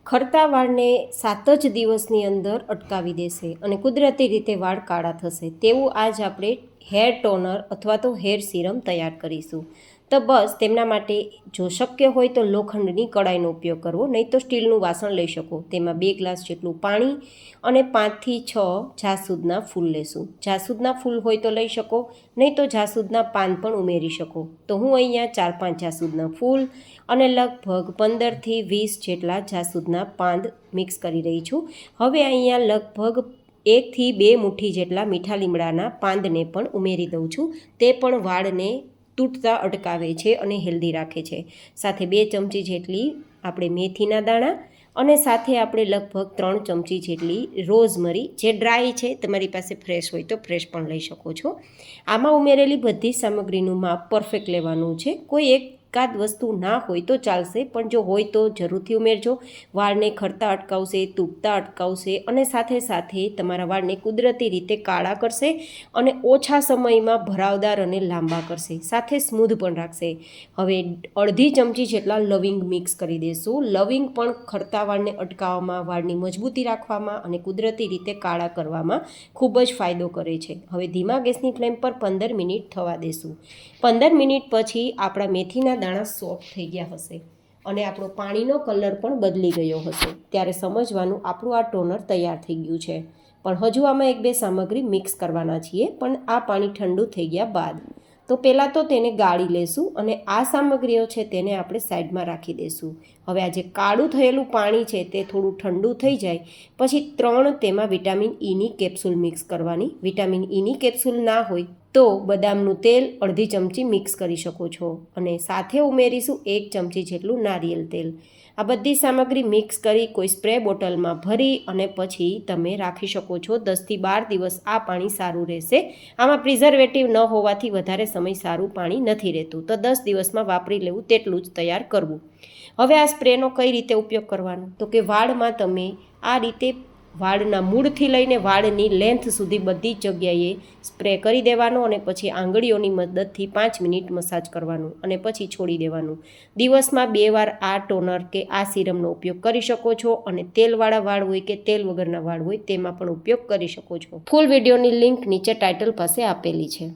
ખરતા વાળને 7 જ દિવસની અંદર અટકાવી દેશે અને કુદરતી રીતે વાળ કાળા થશે તેવું આજ આપણે હેર ટોનર અથવા તો હેર સિરમ તૈયાર કરીશું. તો બસ તેમના માટે જો શક્ય હોય તો લોખંડની કડાઈનો ઉપયોગ કરવો, નહીં તો સ્ટીલનું વાસણ લઈ શકો. તેમાં 2 ગ્લાસ જેટલું પાણી અને 5 થી 6 જાસૂદના ફૂલ લેશું. જાસૂદના ફૂલ હોય તો લઈ શકો, નહીં તો જાસૂદના પાન પણ ઉમેરી શકો. તો હું અહીંયા 4-5 જાસૂદના ફૂલ અને લગભગ 15 થી 20 જેટલા જાસૂદના પાન મિક્સ કરી રહી છું. હવે અહીંયા લગભગ 1 થી 2 મુઠ્ઠી જેટલા મીઠા લીમડાના પાંદને પણ ઉમેરી દઉં છું. તે પણ વાળને તૂટતા અટકાવે છે અને હેલ્ધી રાખે છે. સાથે 2 ચમચી જેટલી આપણે મેથીના દાણા અને સાથે આપણે લગભગ 3 ચમચી જેટલી રોઝમરી, જે ડ્રાય છે, તમારી પાસે ફ્રેશ હોય તો ફ્રેશ પણ લઈ શકો છો. આમાં ઉમેરેલી બધી સામગ્રીનું માપ પરફેક્ટ લેવાનું છે. કોઈ એકાદ વસ્તુ ના હોય તો ચાલશે, પણ જો હોય તો જરૂરથી ઉમેરજો. વાળને ખરતા અટકાવશે, તૂટતા અટકાવશે અને સાથે સાથે તમારા વાળને કુદરતી રીતે કાળા કરશે અને ઓછા સમયમાં ભરાવદાર અને લાંબા કરશે. સાથે સ્મૂધ પણ રાખશે. હવે અડધી ચમચી જેટલા લવિંગ મિક્સ કરી દઈશું. લવિંગ પણ ખરતા વાળને અટકાવવામાં, વાળની મજબૂતી રાખવામાં અને કુદરતી રીતે કાળા કરવામાં ખૂબ જ ફાયદો કરે છે. હવે ધીમા ગેસની ફ્લેમ પર 15 મિનિટ થવા દેશું. 15 મિનિટ પછી આપણા મેથીના દાણા સોફ્ટ થઈ ગયા હશે અને આપણો પાણીનો કલર પણ બદલી ગયો હશે. ત્યારે સમજવાનું આપણું આ ટોનર તૈયાર થઈ ગયું છે. પણ હજુ આમાં 1-2 સામગ્રી મિક્સ કરવાના છીએ. પણ આ પાણી ઠંડુ થઈ ગયા બાદ તો પહેલાં તો તેને ગાળી લેશું અને આ સામગ્રીઓ છે તેને આપણે સાઈડમાં રાખી દઈશું. હવે આ જે કાળું થયેલું પાણી છે તે થોડું ઠંડુ થઈ જાય પછી 3 તેમાં વિટામિન ઈની કેપ્સ્યુલ મિક્સ કરવાની. વિટામિન ઈની કેપ્સ્યુલ ના હોય તો બદામનું તેલ અડધી ચમચી મિક્સ કરી શકો છો અને સાથે ઉમેરીશું 1 ચમચી જેટલું નારિયેળ તેલ. આ બધી સામગ્રી મિક્સ કરી કોઈ સ્પ્રે બોટલમાં ભરી અને પછી તમે રાખી શકો છો. 10 થી 12 દિવસ આ પાણી સારું રહેશે. આમાં પ્રિઝર્વેટિવ ન હોવાથી વધારે સમય સારું પાણી નથી રહેતું. તો 10 દિવસમાં વાપરી લેવું તેટલું જ તૈયાર કરવું. હવે આ સ્પ્રેનો કઈ રીતે ઉપયોગ કરવાનો, તો કે વાળમાં તમે આ રીતે વાળના મૂળથી લઈને વાળની લેન્થ સુધી બધી જગ્યાએ સ્પ્રે કરી દેવાનો અને પછી આંગળીઓની મદદથી 5 મિનિટ મસાજ કરવાનું અને પછી છોડી દેવાનું. દિવસમાં 2 વાર આ ટોનર કે આ સિરમનો ઉપયોગ કરી શકો છો અને તેલવાળા વાળ હોય કે તેલ વગરના વાળ હોય તેમાં પણ ઉપયોગ કરી શકો છો. ફૂલ વિડીયોની લિંક નીચે ટાઇટલ પાસે આપેલી છે.